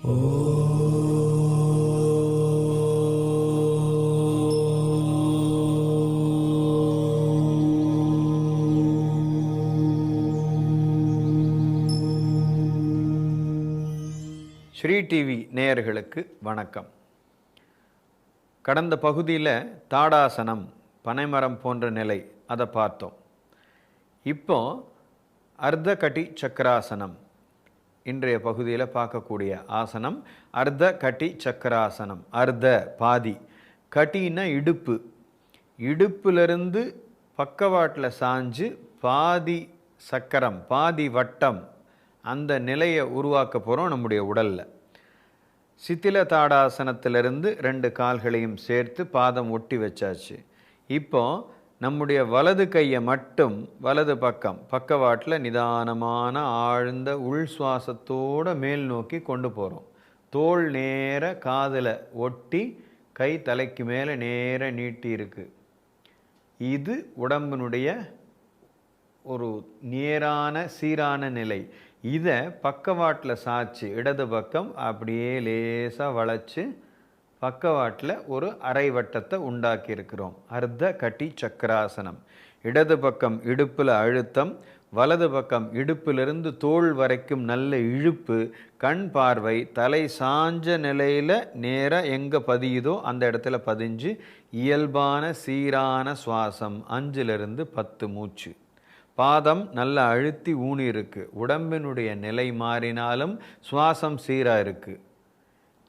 Sri TV நேயர்களுக்கு வணக்கம். கடந்த பகுதியில் தாடாசனம், பனைமரம் போன்ற நிலை அதை பார்த்தோம். இப்போ அர்த்த கட்டி சக்கராசனம், இன்றைய பகுதியில் பார்க்கக்கூடிய ஆசனம் அர்த்த கட்டி சக்கராசனம். அர்த்த பாதி, கட்டின்னா இடுப்பு, இடுப்பிலிருந்து பக்கவாட்டில் சாஞ்சு பாதி சக்கரம், பாதி வட்டம், அந்த நிலையை உருவாக்க போகிறோம் நம்முடைய உடலில். சித்தில தாடாசனத்திலிருந்து 2 கால்களையும் சேர்த்து பாதம் ஒட்டி வச்சாச்சு. இப்போ நம்முடைய வலது கையை மட்டும் வலது பக்கம் பக்கவாட்டில் நிதானமான ஆழ்ந்த உள் சுவாசத்தோடு மேல் நோக்கி கொண்டு போகிறோம். தோள் நேர காதில் ஒட்டி, கை தலைக்கு மேலே நேர நீட்டி இருக்கு. இது உடம்பினுடைய ஒரு நேரான சீரான நிலை. இதை பக்கவாட்டில் சாய்ச்சி இடது பக்கம் அப்படியே லேசாக வளைச்சி பக்கவாட்டில் ஒரு அரை வட்டத்தை உண்டாக்கி இருக்கிறோம். அர்த்த கட்டி சக்கராசனம். இடது பக்கம் இடுப்பில் அழுத்தம், வலது பக்கம் இடுப்பிலிருந்து தோள் வரைக்கும் நல்ல இழுப்பு, கண் பார்வை தலை சாஞ்ச நிலையில் நேராக எங்கே பதியுதோ அந்த இடத்துல பதிஞ்சு இயல்பான சீரான சுவாசம் 5லிருந்து 10 மூச்சு. பாதம் நல்லா அழுத்தி ஊனி இருக்கு. உடம்பினுடைய நிலை மாறினாலும் சுவாசம் சீராக இருக்கு.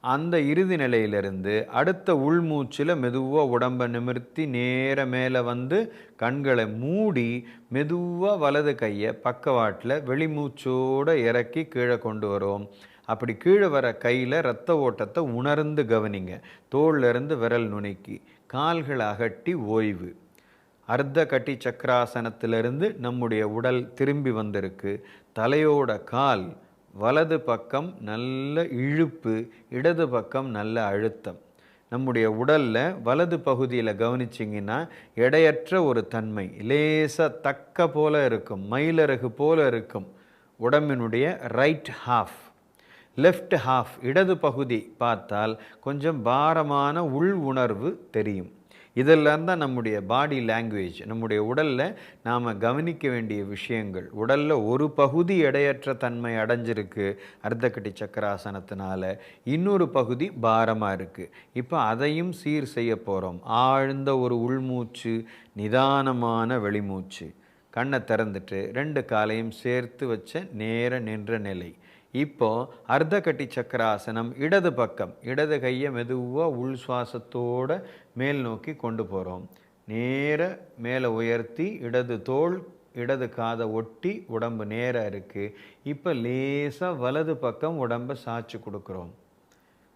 அந்த இறுதி நிலையிலிருந்து அடுத்த உள்மூச்சில் மெதுவாக உடம்பை நிமிர்த்தி நேர மேலே வந்து கண்களை மூடி மெதுவாக வலது கையை பக்கவாட்டில் வெளிமூச்சோடு இறக்கி கீழே கொண்டு வரோம். அப்படி கீழே வர கையில் இரத்த ஓட்டத்தை உணர்ந்து கவனிங்க. தோளிலிருந்து விரல் நுனிக்கு கால்களை அகட்டி ஓய்வு. அர்த்த கட்டி சக்கராசனத்திலிருந்து நம்முடைய உடல் திரும்பி வந்திருக்கு. தலையோட கால் வலது பக்கம் நல்ல இழுப்பு, இடது பக்கம் நல்ல அழுத்தம். நம்முடைய உடலில் வலது பகுதியில் கவனிச்சிங்கன்னா எடையற்ற ஒரு தன்மை, லேசாக தக்க போல இருக்கும், மயிலறகு போல இருக்கும் உடம்பினுடைய ரைட் ஹாஃப். லெஃப்ட் ஹாஃப் இடது பகுதி பார்த்தால் கொஞ்சம் பாரமான உள் உணர்வு தெரியும். இதெல்லாம் தான் நம்முடைய பாடி லாங்குவேஜ். நம்முடைய உடலில் நாம் கவனிக்க வேண்டிய விஷயங்கள். உடலில் ஒரு பகுதி எடையற்ற தன்மை அடைஞ்சிருக்கு அர்த்தக்கட்டி சக்கராசனத்தினால, இன்னொரு பகுதி பாரமாக இருக்குது. இப்போ அதையும் சீர் செய்ய போகிறோம். ஆழ்ந்த ஒரு உள்மூச்சு, நிதானமான வெளிமூச்சு. கண்ணை திறந்துட்டு 2 காலையும் சேர்த்து வச்ச நேர நின்ற நிலை. இப்போ அர்த்த கட்டி சக்கராசனம். இடது பக்கம் இடது கையை மெதுவாக உள் சுவாசத்தோடு மேல் நோக்கி கொண்டு போகிறோம். நேர மேலே உயர்த்தி இடது தோள் இடது காதை ஒட்டி உடம்பு நேராக இருக்குது. இப்போ லேசாக வலது பக்கம் உடம்பை சாய்ச்சி கொடுக்குறோம்.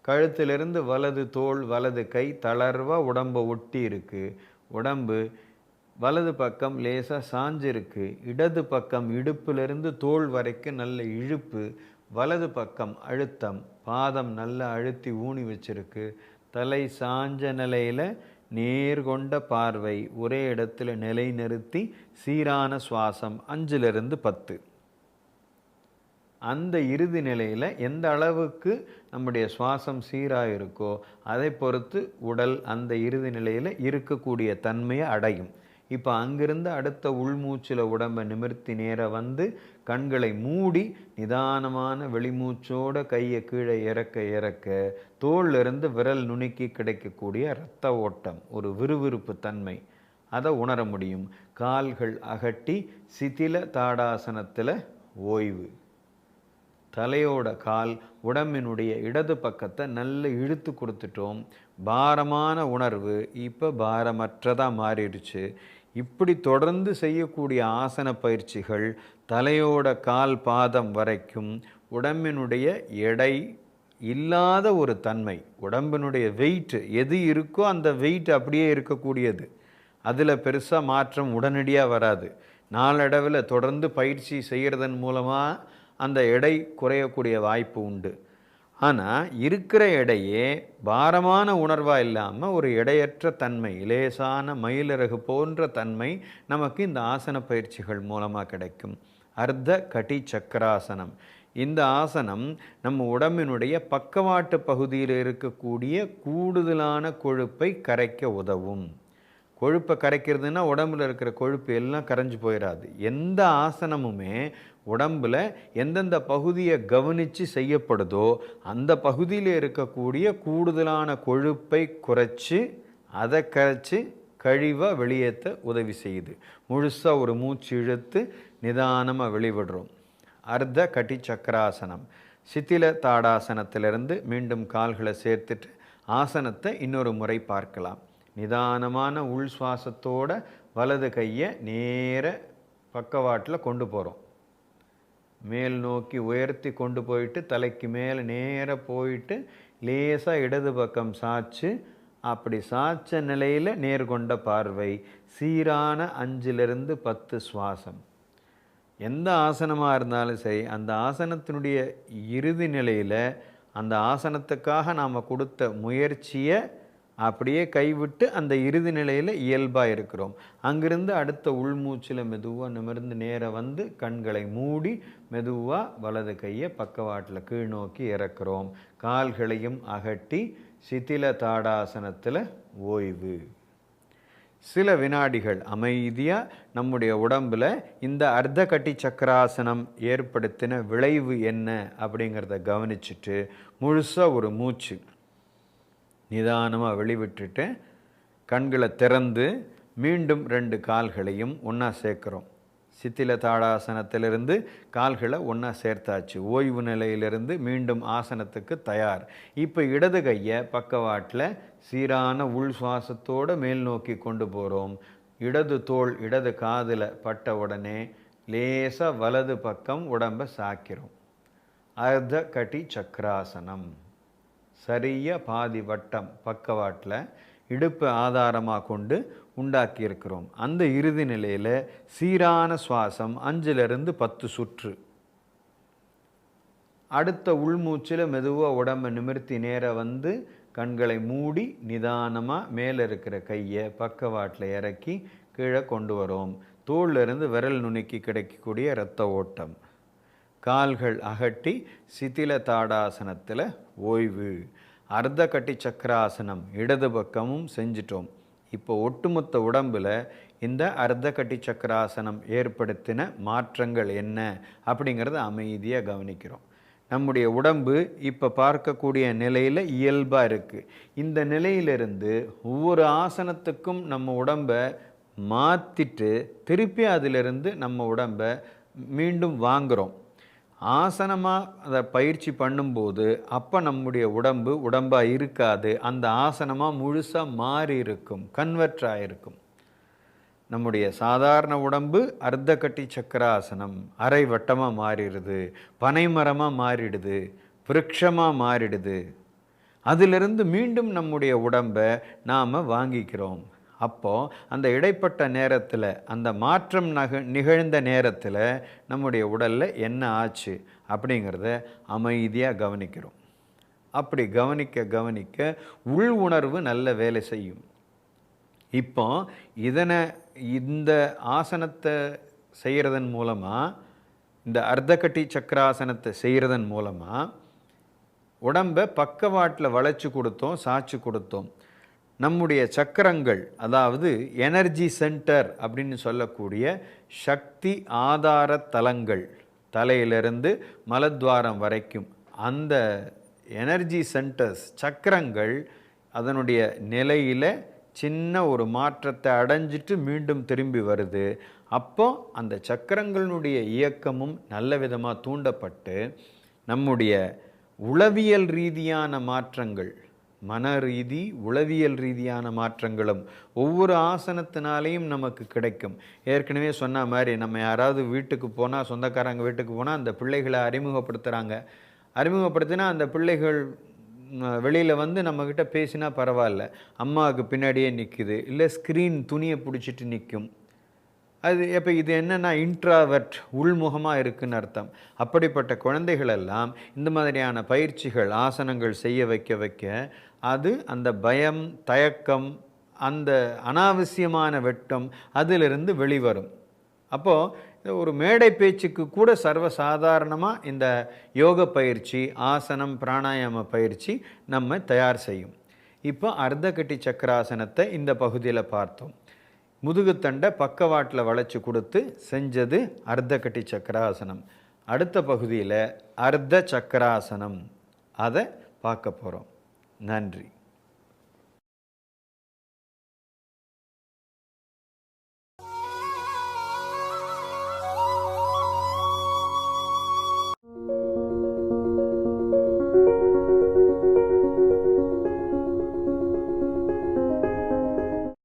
கழுத்திலிருந்து வலது தோள் வலது கை தளர்வாக உடம்பை ஒட்டி இருக்குது. உடம்பு வலது பக்கம் லேசாக சாஞ்சிருக்கு. இடது பக்கம் இடுப்பிலிருந்து தோள் வரைக்கும் நல்ல இழுப்பு, வலது பக்கம் அழுத்தம், பாதம் நல்லா அழுத்தி ஊனி வச்சிருக்கு. தலை சாஞ்ச நிலையில் நேர்கொண்ட பார்வை, ஒரே இடத்துல நிலை நிறுத்தி சீரான சுவாசம் 5லிருந்து 10. அந்த இறுதி நிலையில் எந்த அளவுக்கு நம்முடைய சுவாசம் சீராக இருக்கோ அதை பொறுத்து உடல் அந்த இறுதி நிலையில் இருக்கக்கூடிய தன்மையை அடையும். இப்போ அங்கிருந்து அடுத்த உள்மூச்சில் உடம்பை நிமிர்த்தி நேராக வந்து கண்களை மூடி நிதானமான வெளிமூச்சோட கையை கீழே இறக்க இறக்க தோளிலிருந்து விரல் நுனிக்கு கிடைக்கக்கூடிய இரத்த ஓட்டம், ஒரு விறுவிறுப்பு தன்மை, அதை உணர முடியும். கால்கள் அகட்டி சிதில தாடாசனத்தில் ஓய்வு. தலையோட கால் உடம்பினுடைய இடது பக்கத்தை நல்ல இழுத்து கொடுத்துட்டோம். பாரமான உணர்வு இப்போ பாரமற்றதாக மாறிடுச்சு. இப்படி தொடர்ந்து செய்யக்கூடிய ஆசன பயிற்சிகள் தலையோட கால் பாதம் வரைக்கும் உடம்பினுடைய எடை இல்லாத ஒரு தன்மை, உடம்பினுடைய வெயிட் எது இருக்கோ அந்த வெயிட் அப்படியே இருக்கக்கூடியது. அதில் பெருசாக மாற்றம் உடனடியாக வராது. நாளடைவில் தொடர்ந்து பயிற்சி செய்கிறதன் மூலமாக அந்த எடை குறையக்கூடிய வாய்ப்பு உண்டு. ஆனால் இருக்கிற எடையே பாரமான உணர்வாக இல்லாமல் ஒரு எடையற்ற தன்மை, லேசான மயிலிறகு போன்ற தன்மை நமக்கு இந்த ஆசன பயிற்சிகள் மூலமாக கிடைக்கும். அர்த்த கட்டி சக்கராசனம். இந்த ஆசனம் நம்ம உடம்பினுடைய பக்கவாட்டு பகுதியில் இருக்கக்கூடிய கூடுதலான கொழுப்பை கரைக்க உதவும். கொழுப்பை கரைக்கிறதுனா உடம்புல இருக்கிற கொழுப்பு எல்லாம் கரைஞ்சு போயிடாது. எந்த ஆசனமுமே உடம்பில் எந்தெந்த பகுதியை கவனித்து செய்யப்படுதோ அந்த பகுதியில் இருக்கக்கூடிய கூடுதலான கொழுப்பை குறைச்சி அதை கரைச்சி கழிவாக வெளியேற்ற உதவி செய்யுது. முழுசாக ஒரு மூச்சு இழுத்து நிதானமாக வெளிவிடுறோம். அர்த்த கட்டி சக்கராசனம். சித்தில தாடாசனத்திலிருந்து மீண்டும் கால்களை சேர்த்துட்டு ஆசனத்தை இன்னொரு முறை பார்க்கலாம். நிதானமான உள் சுவாசத்தோட வலது கையை நேர பக்கவாட்டில் கொண்டு போகிறோம். மேல் நோக்கி உயர்த்தி கொண்டு போயிட்டு தலைக்கு மேலே நேர போயிட்டு லேசாக இடது பக்கம் சாய்ச்சு, அப்படி சாய்ச்ச நிலையில் நேர்கொண்ட பார்வை. சீரான 5-10 சுவாசம். எந்த ஆசனமாக இருந்தாலும் சரி, அந்த ஆசனத்தினுடைய இறுதி நிலையில் அந்த ஆசனத்துக்காக நாம் கொடுத்த முயற்சியை அப்படியே கைவிட்டு அந்த இறுதி நிலையில் இயல்பாக இருக்கிறோம். அங்கிருந்து அடுத்த உள்மூச்சில் மெதுவாக நிமிர்ந்து நேர வந்து கண்களை மூடி மெதுவாக வலது கையை பக்கவாட்டில் கீழ் நோக்கி இறக்குறோம். கால்களையும் அகட்டி சித்தில தாடாசனத்தில் ஓய்வு. சில வினாடிகள் அமைதியாக நம்முடைய உடம்பில் இந்த அர்த்த கட்டி சக்கராசனம் ஏற்படுத்தின விளைவு என்ன அப்படிங்கிறத கவனிச்சுட்டு முழுசாக ஒரு மூச்சு நிதானமாக வெளிவிட்டுட்டு கண்களை திறந்து மீண்டும் 2 கால்களையும் ஒன்றா சேர்க்குறோம். சித்தில தாடாசனத்திலிருந்து கால்களை ஒன்றா சேர்த்தாச்சு. ஓய்வு நிலையிலிருந்து மீண்டும் ஆசனத்துக்கு தயார். இப்போ இடது கையை பக்கவாட்டில் சீரான உள் சுவாசத்தோடு மேல் நோக்கி கொண்டு போகிறோம். இடது தோள் இடது காதில் பட்ட உடனே லேசாக வலது பக்கம் உடம்பை சாய்க்கிறோம். அர்த்த கட்டி சக்கராசனம். சரியாக பாதி வட்டம் பக்கவாட்டில் இடுப்பை ஆதாரமாக கொண்டு உண்டாக்கி இருக்கிறோம். அந்த இறுதி நிலையில் சீரான சுவாசம் 5-10 சுற்று. அடுத்த உள்மூச்சில் மெதுவாக உடம்பை நிமிர்த்தி நேர வந்து கண்களை மூடி நிதானமாக மேலே இருக்கிற கையை பக்கவாட்டில் இறக்கி கீழே கொண்டு வரோம். தோளிலிருந்து விரல் நுனிக்கு கிடைக்கக்கூடிய இரத்த ஓட்டம். கால்கள் அகட்டி சித்தில தாடாசனத்தில் ஓய்வு. அர்த்த கட்டி சக்கராசனம் இடது பக்கமும் செஞ்சிட்டோம். இப்போ ஒட்டுமொத்த உடம்பில் இந்த அர்த்த கட்டி சக்கராசனம் ஏற்படுத்தின மாற்றங்கள் என்ன அப்படிங்கிறத அமைதியாக கவனிக்கிறோம். நம்முடைய உடம்பு இப்போ பார்க்கக்கூடிய நிலையில் இயல்பாக இருக்குது. இந்த நிலையிலிருந்து ஒவ்வொரு ஆசனத்துக்கும் நம்ம உடம்பை மாற்றிட்டு திருப்பி அதிலிருந்து நம்ம உடம்பை மீண்டும் வாங்குகிறோம். ஆசனமாக அதை பயிற்சி பண்ணும்போது அப்போ நம்முடைய உடம்பு உடம்பாக இருக்காது. அந்த ஆசனமாக முழுசாக மாறி இருக்கும், கன்வெர்ட் ஆகிருக்கும். நம்முடைய சாதாரண உடம்பு அர்த்த கட்டி சக்கராசனம் அரை வட்டமாக மாறிடுது, பனைமரமாக மாறிடுது, விருட்சமாக மாறிடுது. அதிலிருந்து மீண்டும் நம்முடைய உடம்பை நாம் வாங்கிக்கிறோம். அப்போது அந்த இடைப்பட்ட நேரத்தில் அந்த மாற்றம் நிகழ்ந்த நேரத்தில் நம்முடைய உடலில் என்ன ஆச்சு அப்படிங்கிறத அமைதியாக கவனிக்கிறோம். அப்படி கவனிக்க கவனிக்க உள் உணர்வு நல்ல வேலை செய்யும். இப்போ இந்த ஆசனத்தை செய்கிறதன் மூலமாக, இந்த அர்த்த கட்டி சக்கராசனத்தை செய்கிறதன் மூலமாக உடம்பை பக்கவாட்டில் வளைச்சி கொடுத்தோம், சாய்ச்சி கொடுத்தோம். நம்முடைய சக்கரங்கள், அதாவது எனர்ஜி சென்டர் அப்படின்னு சொல்லக்கூடிய சக்தி ஆதார தலங்கள், தலையிலிருந்து மலத்வாரம் வரைக்கும் அந்த எனர்ஜி சென்டர்ஸ் சக்கரங்கள் அதனுடைய நிலையில் சின்ன ஒரு மாற்றத்தை அடைஞ்சிட்டு மீண்டும் திரும்பி வருது. அப்போ அந்த சக்கரங்களுடைய இயக்கமும் நல்ல விதமாக தூண்டப்பட்டு நம்முடைய உளவியல் ரீதியான மாற்றங்கள், மன ரீதி உளவியல் ரீதியான மாற்றங்களும் ஒவ்வொரு ஆசனத்தினாலேயும் நமக்கு கிடைக்கும். ஏற்கனவே சொன்ன மாதிரி நம்ம யாராவது வீட்டுக்கு போனால், சொந்தக்காரங்க வீட்டுக்கு போனால் அந்த பிள்ளைகளை அறிமுகப்படுத்தினா அந்த பிள்ளைகள் வெளியில் வந்து நம்மக்கிட்ட பேசினா பரவாயில்ல, அம்மாவுக்கு பின்னாடியே நிற்குது, இல்லை ஸ்க்ரீன் துணியை பிடிச்சிட்டு நிற்கும். அது எப்போ இது என்னென்னா இன்ட்ராவர்ட், உள்முகமாக இருக்குன்னு அர்த்தம். அப்படிப்பட்ட குழந்தைகளெல்லாம் இந்த மாதிரியான பயிற்சிகள், ஆசனங்கள் செய்ய வைக்க அது அந்த பயம், தயக்கம், அந்த அனாவசியமான வெட்கம் அதிலிருந்து வெளிவரும். அப்போது ஒரு மேடை பேச்சுக்கு கூட சர்வசாதாரணமாக இந்த யோக பயிற்சி, ஆசனம், பிராணாயாம பயிற்சி நம்ம தயார் செய்யும். இப்போ அர்த்தகட்டி சக்கராசனத்தை இந்த பகுதியில் பார்த்தோம். முதுகுத்தண்டை பக்கவாட்டில் வளைச்சி கொடுத்து செஞ்சது அர்த்தகட்டி சக்கராசனம். அடுத்த பகுதியில் அர்த்த சக்கராசனம், அதை பார்க்க போகிறோம். நன்றி.